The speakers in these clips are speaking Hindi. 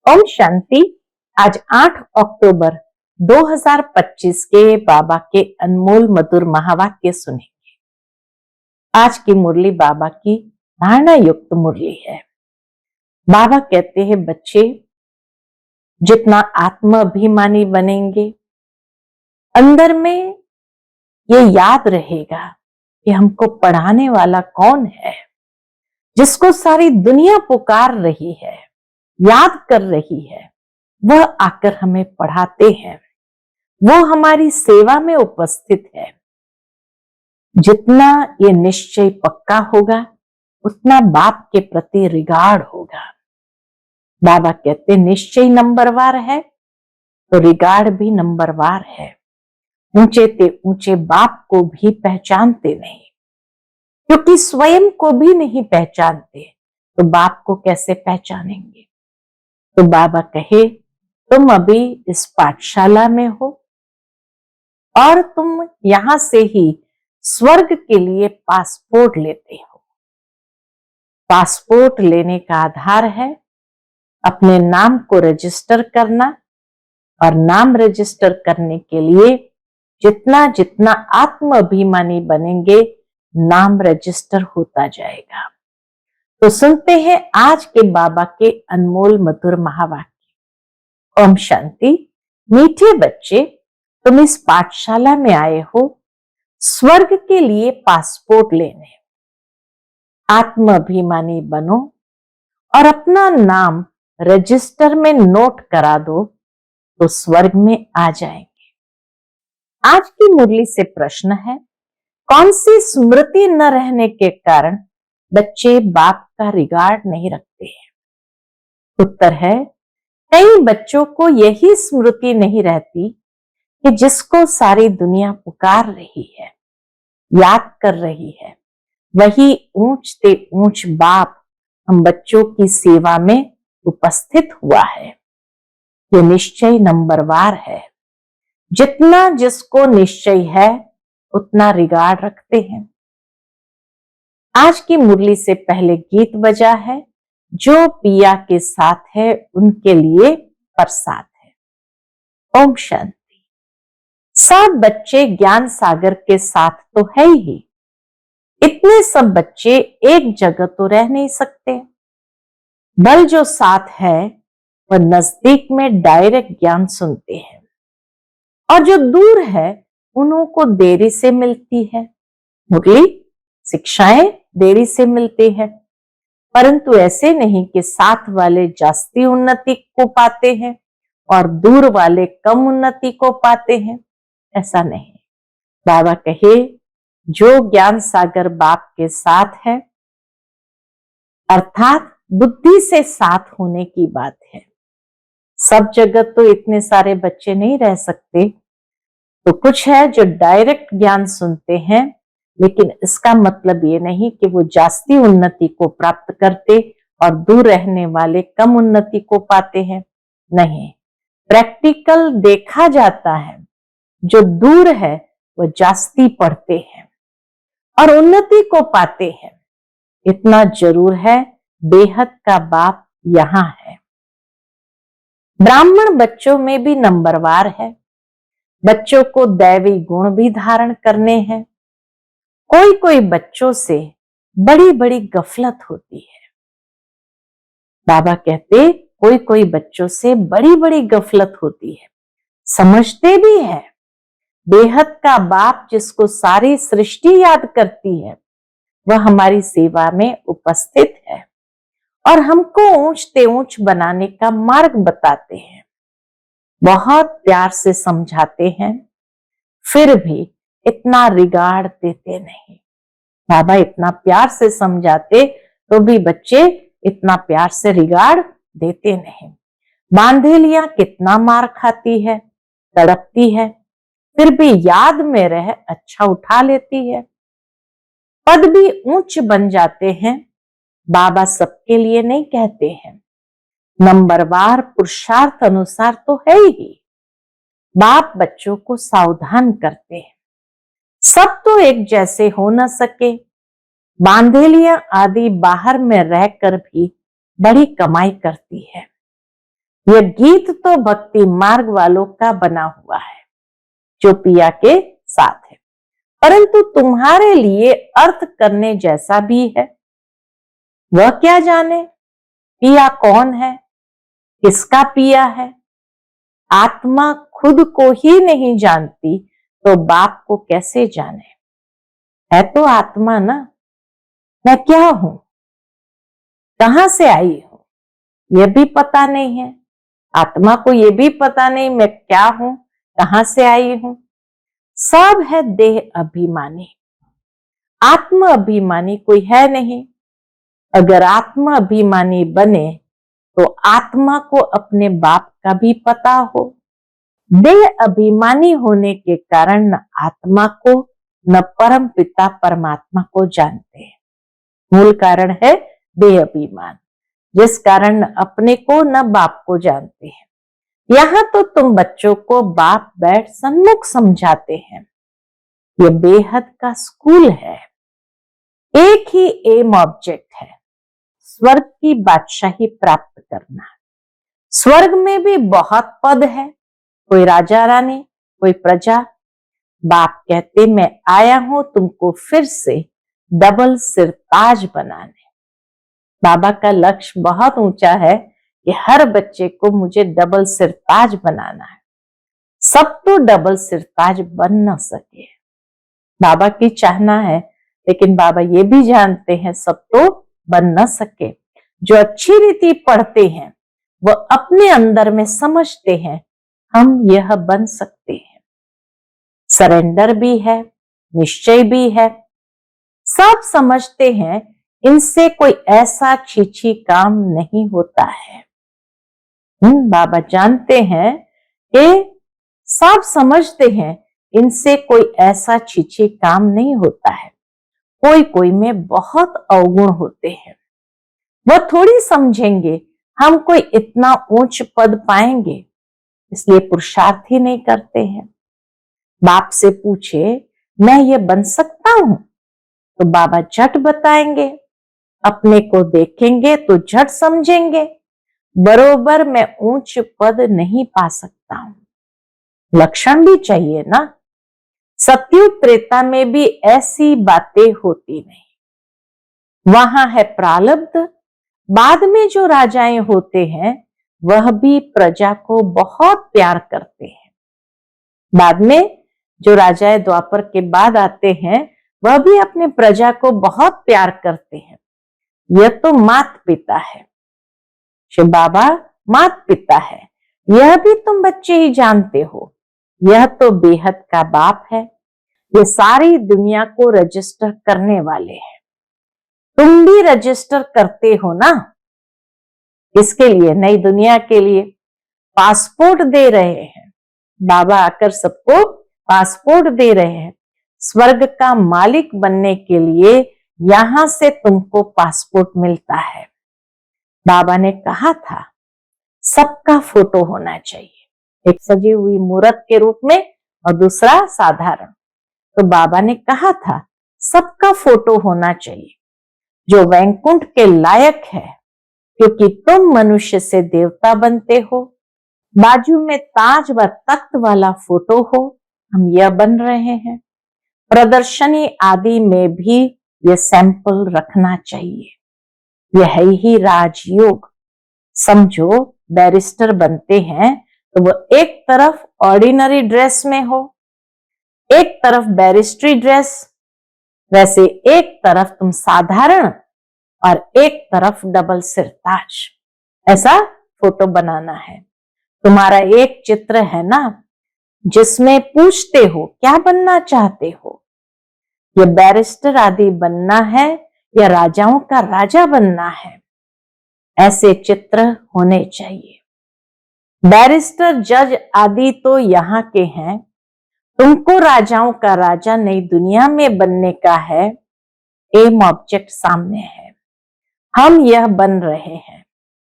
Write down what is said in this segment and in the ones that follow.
ओम शांति। आज 8 अक्टूबर 2025 के बाबा के अनमोल मधुर महावाक्य सुनेंगे। आज की मुरली बाबा की धारणा युक्त मुरली है। बाबा कहते हैं, बच्चे जितना आत्म अभिमानी बनेंगे, अंदर में ये याद रहेगा कि हमको पढ़ाने वाला कौन है, जिसको सारी दुनिया पुकार रही है, याद कर रही है, वह आकर हमें पढ़ाते हैं, वो हमारी सेवा में उपस्थित है। जितना ये निश्चय पक्का होगा, उतना बाप के प्रति रिगार्ड होगा। बाबा कहते निश्चय नंबरवार है तो रिगार्ड भी नंबरवार है। ऊंचे ते ऊंचे बाप को भी पहचानते नहीं, क्योंकि स्वयं को भी नहीं पहचानते तो बाप को कैसे पहचानेंगे। तो बाबा कहे, तुम अभी इस पाठशाला में हो और तुम यहां से ही स्वर्ग के लिए पासपोर्ट लेते हो। पासपोर्ट लेने का आधार है अपने नाम को रजिस्टर करना, और नाम रजिस्टर करने के लिए जितना जितना आत्म अभिमानी बनेंगे, नाम रजिस्टर होता जाएगा। तो सुनते हैं आज के बाबा के अनमोल मधुर महावाक्य। ओम शांति। मीठे बच्चे, तुम इस पाठशाला में आए हो स्वर्ग के लिए पासपोर्ट लेने। आत्म अभिमानी बनो और अपना नाम रजिस्टर में नोट करा दो, तो स्वर्ग में आ जाएंगे। आज की मुरली से प्रश्न है, कौन सी स्मृति न रहने के कारण बच्चे बाप का रिगार्ड नहीं रखते हैं। उत्तर है, कई बच्चों को यही स्मृति नहीं रहती कि जिसको सारी दुनिया पुकार रही है, याद कर रही है, वही ऊंच ते ऊंच बाप हम बच्चों की सेवा में उपस्थित हुआ है। ये निश्चय नंबरवार है। जितना जिसको निश्चय है, उतना रिगार्ड रखते हैं। आज की मुरली से पहले गीत बजा है, जो पिया के साथ है उनके लिए प्रसाद है। ओम शांति। सब बच्चे ज्ञान सागर के साथ तो है ही, इतने सब बच्चे एक जगह तो रह नहीं सकते। बल जो साथ है वह नजदीक में डायरेक्ट ज्ञान सुनते हैं, और जो दूर है उन्हों को देरी से मिलती है। मुरली शिक्षाएं देरी से मिलती है, परंतु ऐसे नहीं कि साथ वाले जास्ती उन्नति को पाते हैं और दूर वाले कम उन्नति को पाते हैं। ऐसा नहीं। बाबा कहे, जो ज्ञान सागर बाप के साथ है, अर्थात बुद्धि से साथ होने की बात है। सब जगह तो इतने सारे बच्चे नहीं रह सकते, तो कुछ है जो डायरेक्ट ज्ञान सुनते हैं, लेकिन इसका मतलब ये नहीं कि वो जास्ती उन्नति को प्राप्त करते और दूर रहने वाले कम उन्नति को पाते हैं। नहीं, प्रैक्टिकल देखा जाता है, जो दूर है वो जास्ती पढ़ते हैं और उन्नति को पाते हैं। इतना जरूर है, बेहद का बाप यहां है। ब्राह्मण बच्चों में भी नंबरवार है। बच्चों को दैवी गुण भी धारण करने हैं। कोई कोई बच्चों से बड़ी बड़ी गफलत होती है। बाबा कहते, कोई कोई बच्चों से बड़ी बड़ी गफलत होती है, समझते भी है। बेहद का बाप जिसको सारी सृष्टि याद करती है, वह हमारी सेवा में उपस्थित है और हमको ऊंच ते ऊंच बनाने का मार्ग बताते हैं। बहुत प्यार से समझाते हैं, फिर भी इतना रिगार्ड देते नहीं। बाबा इतना प्यार से समझाते तो भी बच्चे इतना प्यार से रिगार्ड देते नहीं। बांधेलियां कितना मार खाती है, तड़पती है, फिर भी याद में रह अच्छा उठा लेती है। पद भी ऊंच बन जाते हैं। बाबा सबके लिए नहीं कहते हैं, नंबरवार पुरुषार्थ अनुसार तो है ही। बाप बच्चों को सावधान करते हैं। सब तो एक जैसे हो न सके। बांधेलियां आदि बाहर में रहकर भी बड़ी कमाई करती है, यह गीत तो भक्ति मार्ग वालों का बना हुआ है जो पिया के साथ है, परंतु तुम्हारे लिए अर्थ करने जैसा भी है। वह क्या जाने पिया कौन है, किसका पिया है। आत्मा खुद को ही नहीं जानती तो बाप को कैसे जाने। है तो आत्मा ना, मैं क्या हूं, कहां से आई हूं, यह भी पता नहीं है। आत्मा को यह भी पता नहीं मैं क्या हूं, कहां से आई हूं। सब है देह अभिमानी, आत्म अभिमानी कोई है नहीं। अगर आत्म अभिमानी बने तो आत्मा को अपने बाप का भी पता हो। देह अभिमानी होने के कारण न आत्मा को न परम पिता परमात्मा को जानते हैं। मूल कारण है देह अभिमान, जिस कारण न अपने को न बाप को जानते हैं। यहां तो तुम बच्चों को बाप बैठ सन्मुख समझाते हैं। ये बेहद का स्कूल है। एक ही एम ऑब्जेक्ट है, स्वर्ग की बादशाही प्राप्त करना। स्वर्ग में भी बहुत पद है, कोई राजा रानी, कोई प्रजा। बाप कहते मैं आया हूं तुमको फिर से डबल सिरताज बनाने। बाबा का लक्ष्य बहुत ऊंचा है कि हर बच्चे को मुझे डबल सिरताज बनाना है। सब तो डबल सिरताज बन न सके, बाबा की चाहना है, लेकिन बाबा ये भी जानते हैं सब तो बन न सके। जो अच्छी रीति पढ़ते हैं वो अपने अंदर में समझते हैं हम यह बन सकते हैं। सरेंडर भी है, निश्चय भी है, सब समझते हैं इनसे कोई ऐसा छीछी काम नहीं होता है। बाबा जानते हैं कि सब समझते हैं इनसे कोई ऐसा छीछी काम नहीं होता है। कोई कोई में बहुत अवगुण होते हैं, वह थोड़ी समझेंगे हम कोई इतना ऊंच पद पाएंगे, इसलिए पुरुषार्थ ही नहीं करते हैं। बाप से पूछे मैं ये बन सकता हूं तो बाबा झट बताएंगे, अपने को देखेंगे तो झट समझेंगे बरोबर मैं ऊंच पद नहीं पा सकता हूं। लक्षण भी चाहिए ना। सतयुग त्रेता में भी ऐसी बातें होती नहीं, वहां है प्रारब्ध। बाद में जो राजाएं होते हैं वह भी प्रजा को बहुत प्यार करते हैं। बाद में जो राजाएं द्वापर के बाद आते हैं वह भी अपने प्रजा को बहुत प्यार करते हैं। यह तो मात पिता है, शिव बाबा मात पिता है, यह भी तुम बच्चे ही जानते हो। यह तो बेहद का बाप है, ये सारी दुनिया को रजिस्टर करने वाले हैं। तुम भी रजिस्टर करते हो ना, इसके लिए नई दुनिया के लिए पासपोर्ट दे रहे हैं। बाबा आकर सबको पासपोर्ट दे रहे हैं। स्वर्ग का मालिक बनने के लिए यहां से तुमको पासपोर्ट मिलता है। बाबा ने कहा था सबका फोटो होना चाहिए, एक सजी हुई मूर्त के रूप में और दूसरा साधारण। तो बाबा ने कहा था सबका फोटो होना चाहिए जो वैकुंठ के लायक है, क्योंकि तुम मनुष्य से देवता बनते हो। बाजू में ताज व तख्त वाला फोटो हो, हम यह बन रहे हैं। प्रदर्शनी आदि में भी यह सैंपल रखना चाहिए। यह है ही राजयोग। समझो बैरिस्टर बनते हैं तो वो एक तरफ ऑर्डिनरी ड्रेस में हो, एक तरफ बैरिस्ट्री ड्रेस, वैसे एक तरफ तुम साधारण और एक तरफ डबल सिरताज, ऐसा फोटो बनाना है। तुम्हारा एक चित्र है ना जिसमें पूछते हो क्या बनना चाहते हो, ये बैरिस्टर आदि बनना है या राजाओं का राजा बनना है। ऐसे चित्र होने चाहिए। बैरिस्टर जज आदि तो यहाँ के हैं, तुमको राजाओं का राजा नई दुनिया में बनने का है। एम ऑब्जेक्ट सामने है, हम यह बन रहे हैं।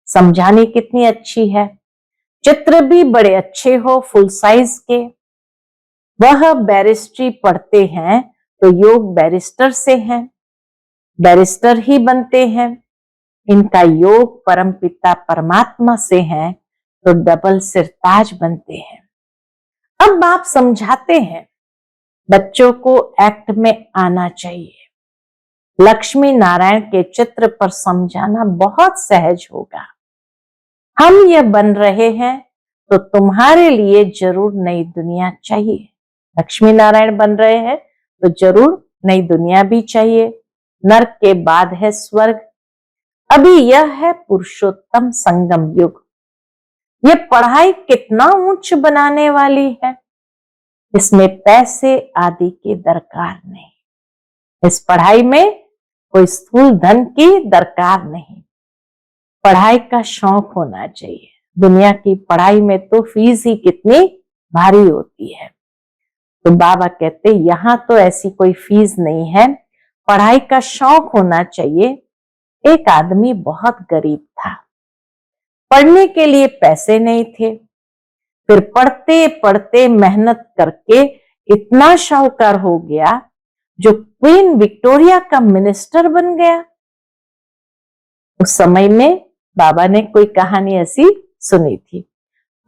समझाने कितनी अच्छी है। चित्र भी बड़े अच्छे हो, फुल साइज के। वह बैरिस्ट्री पढ़ते हैं तो योग बैरिस्टर से हैं, बैरिस्टर ही बनते हैं। इनका योग परमपिता परमात्मा से है, तो डबल सिरताज बनते हैं। अब बाप समझाते हैं बच्चों को एक्ट में आना चाहिए। लक्ष्मी नारायण के चित्र पर समझाना बहुत सहज होगा। हम ये बन रहे हैं तो तुम्हारे लिए जरूर नई दुनिया चाहिए। लक्ष्मी नारायण बन रहे हैं तो जरूर नई दुनिया भी चाहिए। नरक के बाद है स्वर्ग। अभी यह है पुरुषोत्तम संगम युग। ये पढ़ाई कितना ऊंच बनाने वाली है। इसमें पैसे आदि की दरकार नहीं। इस पढ़ाई में कोई स्थूल धन की दरकार नहीं। पढ़ाई का शौक होना चाहिए। दुनिया की पढ़ाई में तो फीस ही कितनी भारी होती है। तो बाबा कहते यहां तो ऐसी कोई फीस नहीं है, पढ़ाई का शौक होना चाहिए। एक आदमी बहुत गरीब था, पढ़ने के लिए पैसे नहीं थे, फिर पढ़ते पढ़ते मेहनत करके इतना शाहूकार हो गया जो क्वीन विक्टोरिया का मिनिस्टर बन गया। उस समय में बाबा ने कोई कहानी ऐसी सुनी थी,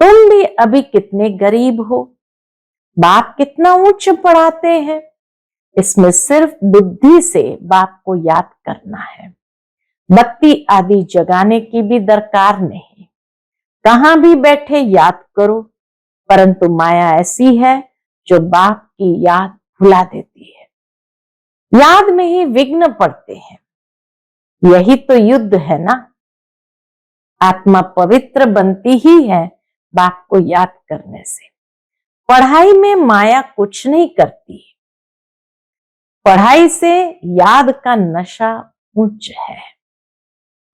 तुम भी अभी कितने गरीब हो, बाप कितना उच्च पढ़ाते हैं। इसमें सिर्फ बुद्धि से बाप को याद करना है। बत्ती आदि जगाने की भी दरकार नहीं। कहां भी बैठे याद करो, परंतु माया ऐसी है जो बाप की याद भुला देती है। याद में ही विघ्न पड़ते हैं। यही तो युद्ध है ना। आत्मा पवित्र बनती ही है बाप को याद करने से। पढ़ाई में माया कुछ नहीं करती। पढ़ाई से याद का नशा उच्च है।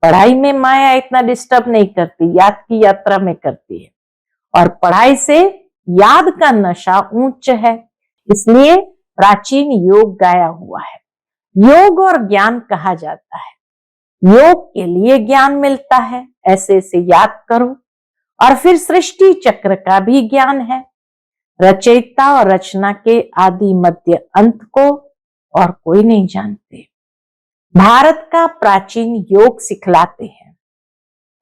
पढ़ाई में माया इतना डिस्टर्ब नहीं करती, याद की यात्रा में करती है। और पढ़ाई से याद का नशा उच्च है। इसलिए प्राचीन योग गाया हुआ है। योग और ज्ञान कहा जाता है। योग के लिए ज्ञान मिलता है, ऐसे ऐसे याद करो। और फिर सृष्टि चक्र का भी ज्ञान है, रचयिता और रचना के आदि मध्य अंत को और कोई नहीं जानते। भारत का प्राचीन योग सिखलाते हैं।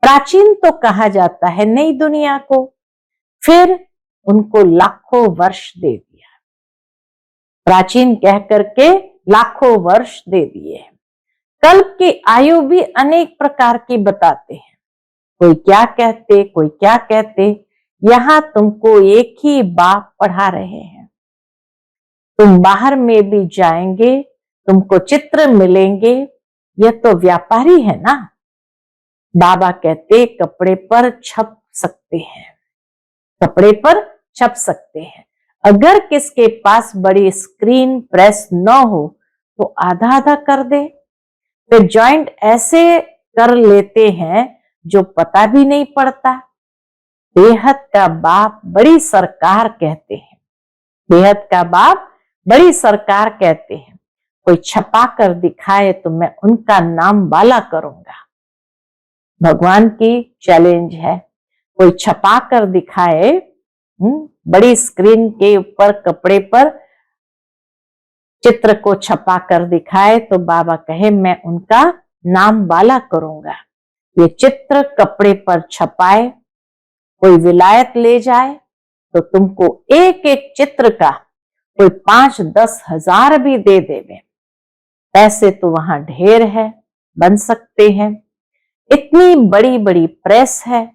प्राचीन तो कहा जाता है नई दुनिया को, फिर उनको लाखों वर्ष दे दिया। प्राचीन कह करके लाखों वर्ष दे दिए। कल्प की आयु भी अनेक प्रकार की बताते हैं। कोई क्या कहते, कोई क्या कहते। यहां तुमको एक ही बाप पढ़ा रहे हैं। तुम बाहर में भी जाएंगे, तुमको चित्र मिलेंगे। यह तो व्यापारी है ना। बाबा कहते कपड़े पर छप सकते हैं, कपड़े पर छप सकते हैं। अगर किसके पास बड़ी स्क्रीन प्रेस न हो तो आधा आधा कर दे। फिर जॉइंट ऐसे कर लेते हैं जो पता भी नहीं पड़ता। बेहद का बाप बड़ी सरकार कहते हैं। बेहद का बाप बड़ी सरकार कहते हैं। कोई छपा कर दिखाए तो मैं उनका नाम वाला करूंगा। भगवान की चैलेंज है। कोई छपा कर दिखाए, बड़ी स्क्रीन के ऊपर कपड़े पर चित्र को छपा कर दिखाए तो बाबा कहे मैं उनका नाम वाला करूंगा। ये चित्र कपड़े पर छपाए, कोई विलायत ले जाए तो तुमको एक एक चित्र का कोई 5-10 हजार भी दे देवे। पैसे तो वहां ढेर है, बन सकते हैं। इतनी बड़ी बड़ी प्रेस है।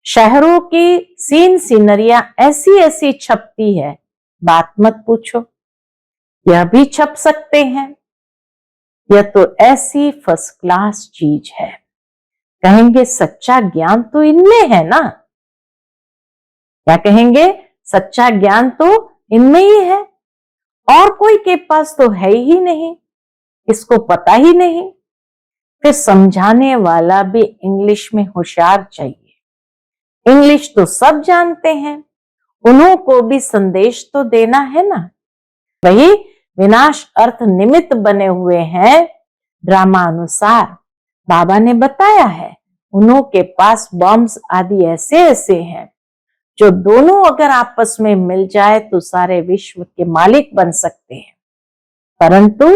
शहरों की सीन सीनरियां ऐसी ऐसी छपती है, बात मत पूछो। यह भी छप सकते हैं। यह तो ऐसी फर्स्ट क्लास चीज है। कहेंगे सच्चा ज्ञान तो इनमें है ना। क्या कहेंगे? सच्चा ज्ञान तो इनमें ही है, और कोई के पास तो है ही नहीं, इसको पता ही नहीं। फिर समझाने वाला भी इंग्लिश में होशियार चाहिए। इंग्लिश तो सब जानते हैं, उन्हों को भी संदेश तो देना है ना। वही विनाश अर्थ निमित्त बने हुए हैं। ड्रामा अनुसार बाबा ने बताया है, उन्हों के पास बॉम्ब्स आदि ऐसे ऐसे हैं जो दोनों अगर आपस में मिल जाए तो सारे विश्व के मालिक बन सकते हैं। परंतु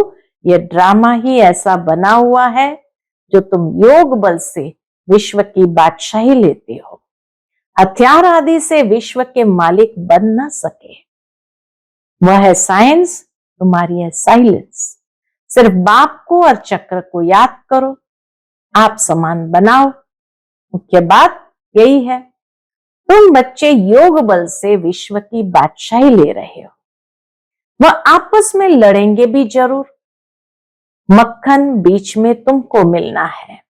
यह ड्रामा ही ऐसा बना हुआ है जो तुम योग बल से विश्व की बादशाही लेते हो। हथियार आदि से विश्व के मालिक बन न सके। वह है साइंस, तुम्हारी है साइलेंस। सिर्फ बाप को और चक्र को याद करो, आप समान बनाओ। मुख्य बात यही है। तुम बच्चे योग बल से विश्व की बादशाही ले रहे हो। वह आपस में लड़ेंगे भी जरूर। मक्खन बीच में तुमको मिलना है।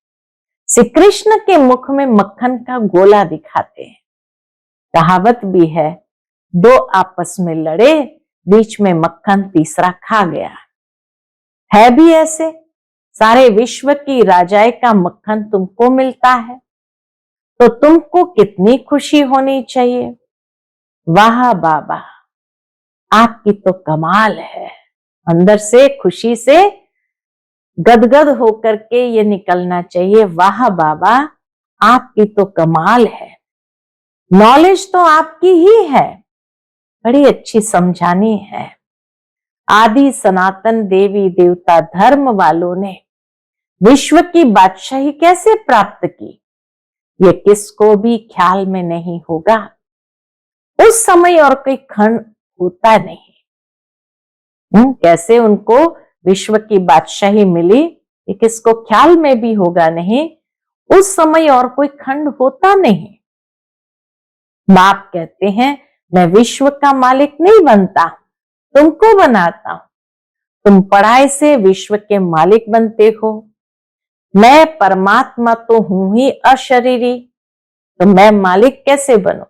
श्री कृष्ण के मुख में मक्खन का गोला दिखाते हैं। कहावत भी है, दो आपस में लड़े, बीच में मक्खन तीसरा खा गया। है भी ऐसे। सारे विश्व की राजाई का मक्खन तुमको मिलता है, तो तुमको कितनी खुशी होनी चाहिए। वाह बाबा, आपकी तो कमाल है। अंदर से खुशी से गदगद होकर के ये निकलना चाहिए, वाह बाबा, आपकी तो कमाल है। नॉलेज तो आपकी ही है, बड़ी अच्छी समझानी है। आदि सनातन देवी देवता धर्म वालों ने विश्व की बादशाही कैसे प्राप्त की, ये किसको भी ख्याल में नहीं होगा। उस समय और कोई खंड होता नहीं। कैसे उनको विश्व की बादशाही मिली, ये किसको ख्याल में भी होगा नहीं। उस समय और कोई खंड होता नहीं। बाप कहते हैं, मैं विश्व का मालिक नहीं बनता, तुमको बनाता हूं। तुम पढ़ाई से विश्व के मालिक बनते हो। मैं परमात्मा तो हूं ही अशरीरी, तो मैं मालिक कैसे बनूं।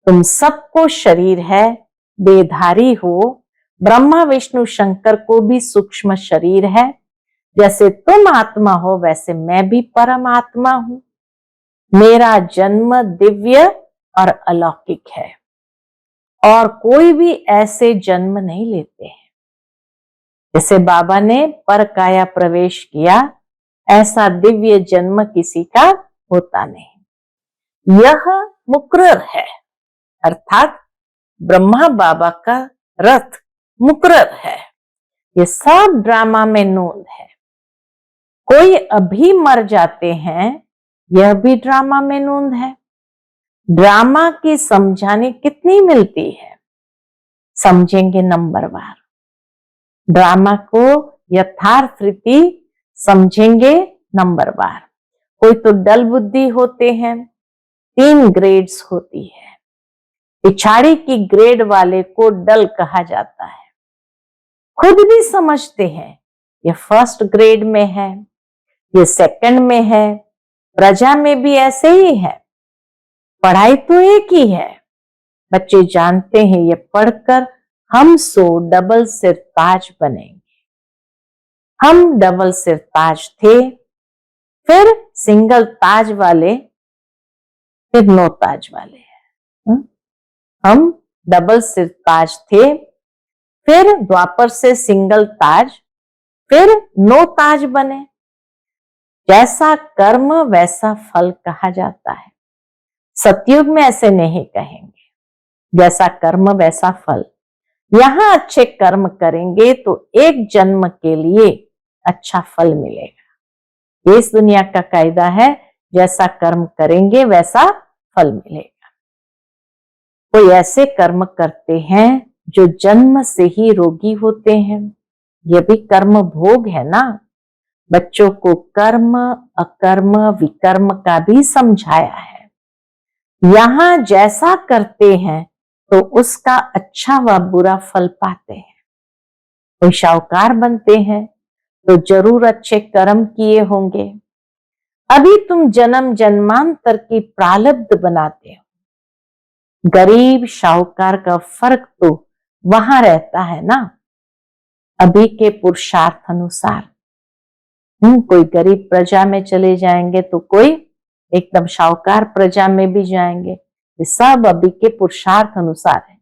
तुम सबको शरीर है, देहधारी हो। ब्रह्मा विष्णु शंकर को भी सूक्ष्म शरीर है। जैसे तुम आत्मा हो, वैसे मैं भी परमात्मा हूं। मेरा जन्म दिव्य और अलौकिक है, और कोई भी ऐसे जन्म नहीं लेते हैं। जैसे बाबा ने पर काया प्रवेश किया, ऐसा दिव्य जन्म किसी का होता नहीं। यह मुकर्रर है, अर्थात ब्रह्मा बाबा का रथ मुकर्रर है। ये सब ड्रामा में नोंद है। कोई अभी मर जाते हैं, यह भी ड्रामा में नोंद है। ड्रामा की समझाने कितनी मिलती है, समझेंगे नंबरवार। ड्रामा को यथार्थ रीति समझेंगे नंबरवार। कोई तो डल बुद्धि होते हैं, 3 ग्रेड्स होती है। पिछाड़ी की ग्रेड वाले को डल कहा जाता है। खुद भी समझते हैं ये फर्स्ट ग्रेड में है, ये सेकंड में है। प्रजा में भी ऐसे ही है। पढ़ाई तो एक ही है। बच्चे जानते हैं ये पढ़कर हम डबल सिर ताज बनेंगे। हम डबल सिर ताज थे, फिर सिंगल ताज वाले, फिर नो ताज वाले हैं। हम डबल सिर ताज थे, फिर द्वापर से सिंगल ताज, फिर नो ताज बने। जैसा कर्म वैसा फल कहा जाता है। सतयुग में ऐसे नहीं कहेंगे, जैसा कर्म वैसा फल। यहां अच्छे कर्म करेंगे तो एक जन्म के लिए अच्छा फल मिलेगा। ये इस दुनिया का कायदा है, जैसा कर्म करेंगे वैसा फल मिलेगा। कोई ऐसे कर्म करते हैं जो जन्म से ही रोगी होते हैं, यह भी कर्म भोग है ना। बच्चों को कर्म, अकर्म, विकर्म का भी समझाया है। यहां जैसा करते हैं तो उसका अच्छा व बुरा फल पाते हैं। कोई शाहूकार बनते हैं तो जरूर अच्छे कर्म किए होंगे। अभी तुम जन्म जन्मांतर की प्रारब्ध बनाते हो। गरीब शाहूकार का फर्क तो वहां रहता है ना, अभी के पुरुषार्थ अनुसार। कोई गरीब प्रजा में चले जाएंगे तो कोई एकदम शाहूकार प्रजा में भी जाएंगे। ये सब अभी के पुरुषार्थ अनुसार है।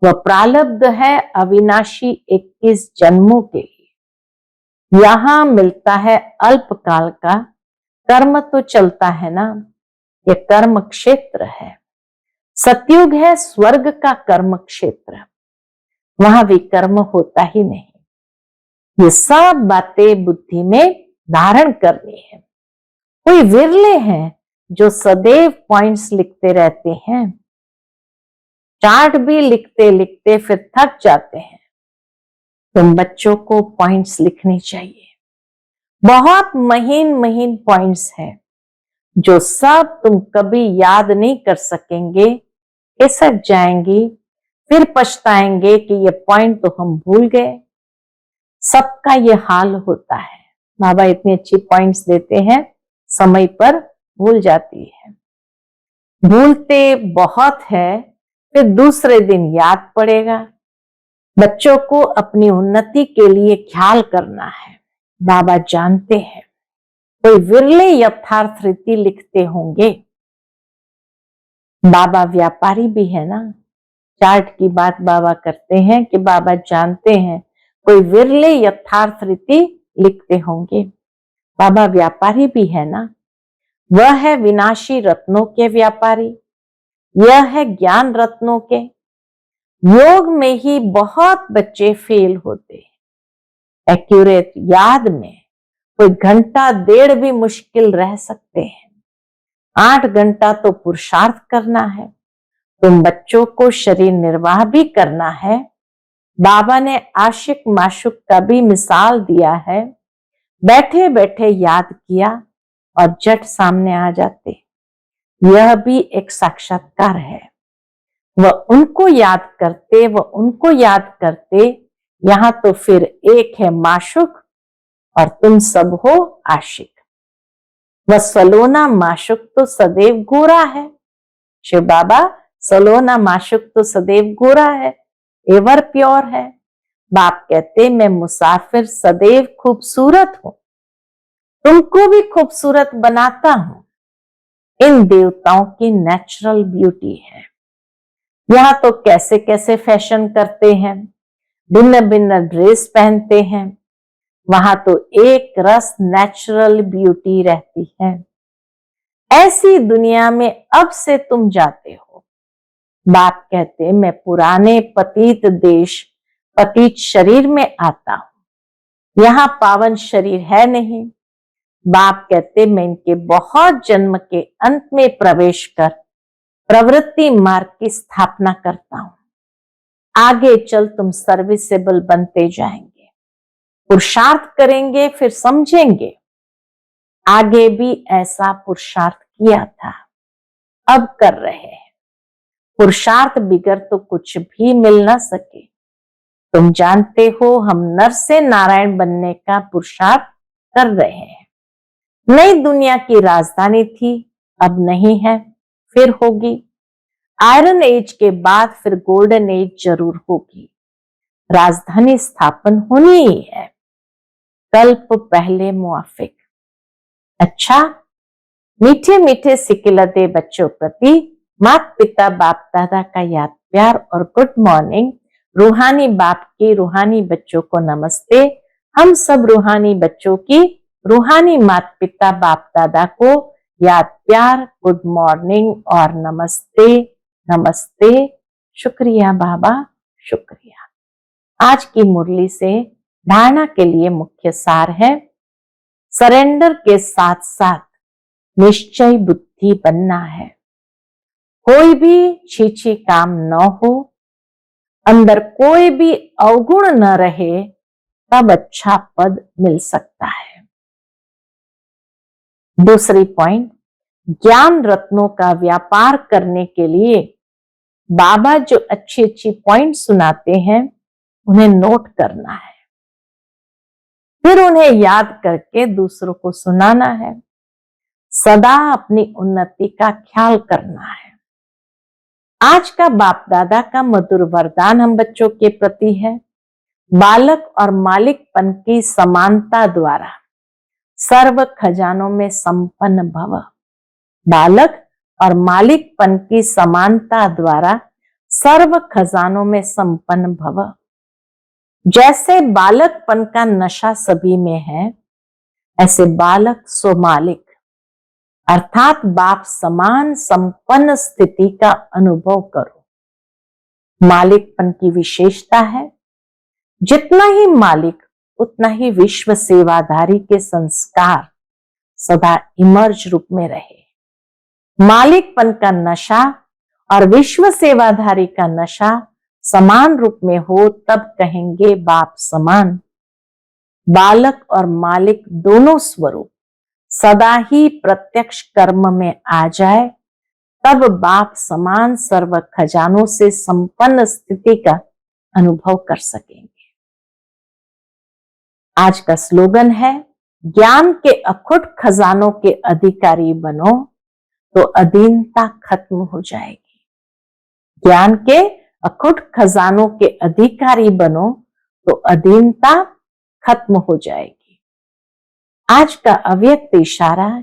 वह प्रारब्ध है अविनाशी 21 जन्मों के लिए। यहां मिलता है अल्पकाल का, कर्म तो चलता है ना। यह कर्म क्षेत्र है। सतयुग है स्वर्ग का कर्म क्षेत्र, वहां विकर्म होता ही नहीं। ये सब बातें बुद्धि में धारण करनी है। कोई विरले हैं जो सदैव पॉइंट्स लिखते रहते हैं, चार्ट भी लिखते लिखते फिर थक जाते हैं, तुम बच्चों को पॉइंट्स लिखने चाहिए। बहुत महीन महीन पॉइंट्स हैं जो सब तुम कभी याद नहीं कर सकेंगे, खिसक जाएंगी, फिर पछताएंगे कि ये पॉइंट तो हम भूल गए। सबका ये हाल होता है। बाबा इतनी अच्छी पॉइंट्स देते हैं, समय पर भूल जाती है। भूलते बहुत है, फिर दूसरे दिन याद पड़ेगा। बच्चों को अपनी उन्नति के लिए ख्याल करना है। बाबा जानते हैं कोई विरले यथार्थ रीति लिखते होंगे। बाबा व्यापारी भी है ना, चार्ट की बात बाबा करते हैं कि बाबा जानते हैं कोई विरले यथार्थ रीति लिखते होंगे। बाबा व्यापारी भी है ना, वह है विनाशी रत्नों के व्यापारी, यह है ज्ञान रत्नों के। योग में ही बहुत बच्चे फेल होते हैं। एक्यूरेट याद में कोई घंटा डेढ़ भी मुश्किल रह सकते हैं। 8 घंटा तो पुरुषार्थ करना है। तुम बच्चों को शरीर निर्वाह भी करना है। बाबा ने आशिक माशुक का भी मिसाल दिया है। बैठे बैठे याद किया और झट सामने आ जाते। यह भी एक साक्षात्कार है। वह उनको याद करते, वह उनको याद करते। यहां तो फिर एक है माशुक और तुम सब हो आशिक। वह सलोना माशुक तो सदैव गोरा है। शिव बाबा सलोना माशुक तो सदैव गोरा है, एवर प्योर है। बाप कहते मैं मुसाफिर सदैव खूबसूरत हूं, तुमको भी खूबसूरत बनाता हूं। इन देवताओं की नेचुरल ब्यूटी है। यहां तो कैसे कैसे फैशन करते हैं, भिन्न भिन्न ड्रेस पहनते हैं। वहां तो एक रस नेचुरल ब्यूटी रहती है। ऐसी दुनिया में अब से तुम जाते हो। बाप कहते मैं पुराने पतित देश पतित शरीर में आता हूं, यहां पावन शरीर है नहीं। बाप कहते मैं इनके बहुत जन्म के अंत में प्रवेश कर प्रवृत्ति मार्ग की स्थापना करता हूं। आगे चल तुम सर्विसेबल बनते जाएंगे, पुरुषार्थ करेंगे फिर समझेंगे। आगे भी ऐसा पुरुषार्थ किया था, अब कर रहे हैं। पुरुषार्थ बिगर तो कुछ भी मिल ना सके। तुम जानते हो हम नर से नारायण बनने का पुरुषार्थ कर रहे हैं। नई दुनिया की राजधानी थी, अब नहीं है, फिर होगी। आयरन एज के बाद फिर गोल्डन एज जरूर होगी। राजधानी स्थापन होनी ही है, कल्प पहले मुआफिक। अच्छा, मीठे मीठे सिकिलते बच्चों प्रति माता पिता बाप दादा का याद प्यार और गुड मॉर्निंग। रूहानी बाप की रूहानी बच्चों को नमस्ते। हम सब रूहानी बच्चों की रूहानी माता पिता बाप दादा को याद प्यार, गुड मॉर्निंग और नमस्ते नमस्ते। शुक्रिया बाबा, शुक्रिया। आज की मुरली से धारणा के लिए मुख्य सार है, सरेंडर के साथ साथ निश्चय बुद्धि बनना है। कोई भी छीछी काम न हो, अंदर कोई भी अवगुण न रहे, तब अच्छा पद मिल सकता है। दूसरी पॉइंट, ज्ञान रत्नों का व्यापार करने के लिए बाबा जो अच्छी अच्छी पॉइंट सुनाते हैं उन्हें नोट करना है, फिर उन्हें याद करके दूसरों को सुनाना है। सदा अपनी उन्नति का ख्याल करना है। आज का बाप दादा का मधुर वरदान हम बच्चों के प्रति है, बालक और मालिकपन की समानता द्वारा सर्व खजानों में संपन्न भव। बालक और मालिकपन की समानता द्वारा सर्व खजानों में संपन्न भव। जैसे बालकपन का नशा सभी में है, ऐसे बालक सो मालिक अर्थात बाप समान संपन्न स्थिति का अनुभव करो। मालिकपन की विशेषता है, जितना ही मालिक उतना ही विश्व सेवाधारी के संस्कार सदा इमर्ज रूप में रहे। मालिकपन का नशा और विश्व सेवाधारी का नशा समान रूप में हो तब कहेंगे बाप समान। बालक और मालिक दोनों स्वरूप सदा ही प्रत्यक्ष कर्म में आ जाए तब बाप समान सर्व खजानों से संपन्न स्थिति का अनुभव कर सकेंगे। आज का स्लोगन है, ज्ञान के अखुट खजानों के अधिकारी बनो तो अधीनता खत्म हो जाएगी। ज्ञान के अखुट खजानों के अधिकारी बनो तो अधीनता खत्म हो जाएगी। आज का अव्यक्त इशारा,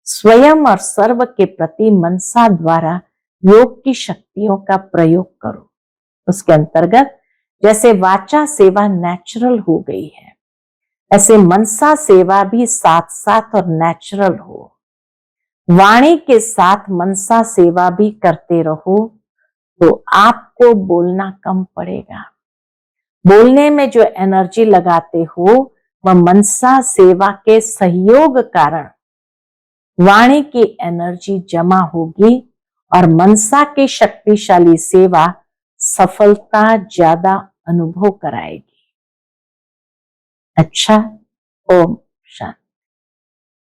स्वयं और सर्व के प्रति मनसा द्वारा योग की शक्तियों का प्रयोग करो। उसके अंतर्गत जैसे वाचा सेवा नेचुरल हो गई है, ऐसे मनसा सेवा भी साथ साथ और नेचुरल हो। वाणी के साथ मनसा सेवा भी करते रहो तो आपको बोलना कम पड़ेगा। बोलने में जो एनर्जी लगाते हो वह मनसा सेवा के सहयोग कारण वाणी की एनर्जी जमा होगी और मनसा की शक्तिशाली सेवा सफलता ज्यादा अनुभव कराएगी। अच्छा, ओम शांति।